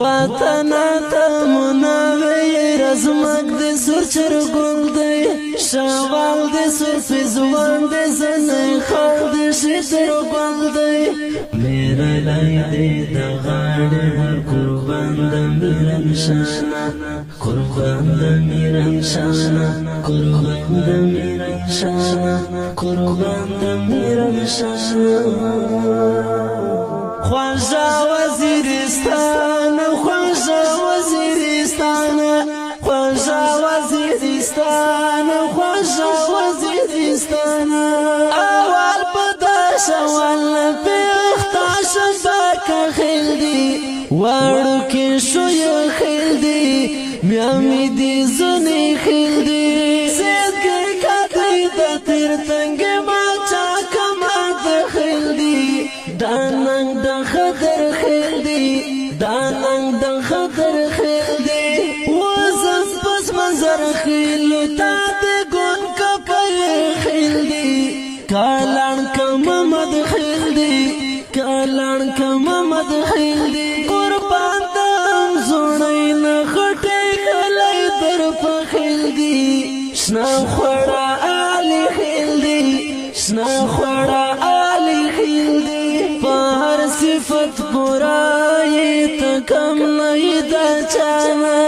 وطن ته منویر زمک د سر چرګل دی شوال د سر فزوان د زنه خال د شتر ګل دی میرا لای دی د غاړ قربان د میرن شانا قربان د میرن شانا قربان د میرن شانا قربان د میرن شانا خواجه وزیرستان خواجه وزیرستان خواجه وزیرستان خواجه وزیرستان اول پداش اول پیختاش باکا خیلدی وارو که شوی خیلدی میامی دی زنی خیلدی سیدگی کدی دا تیر تنگ ما چاکا ما دا خیلدی داننگ دا خدر خیلدی داننگ دا خدر خیلدی وزن پس منظر خیلو تا دی گون کپای خیلدی کالان کم مد خیلدی کالان کم مد خیلدی قربان دام زونی نخطی خلی در پا خیلدی شنا خورا آلی خیلدی شنا خورا آلی خیلدی پار صفت پورائی تکم نئی دا چانا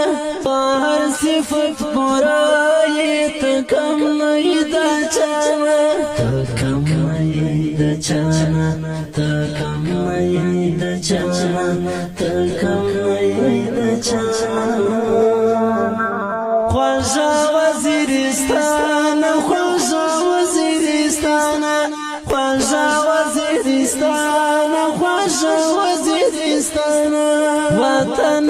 پار صفت پورائی تکم نئی دا چانا تکم نئی دا چانا تکم نئی دا چانا تکم نئی دا چانا خواجه وزیرستان خواجه وزیرستان خواجه وزیرستان خواجه وزیرستان وطن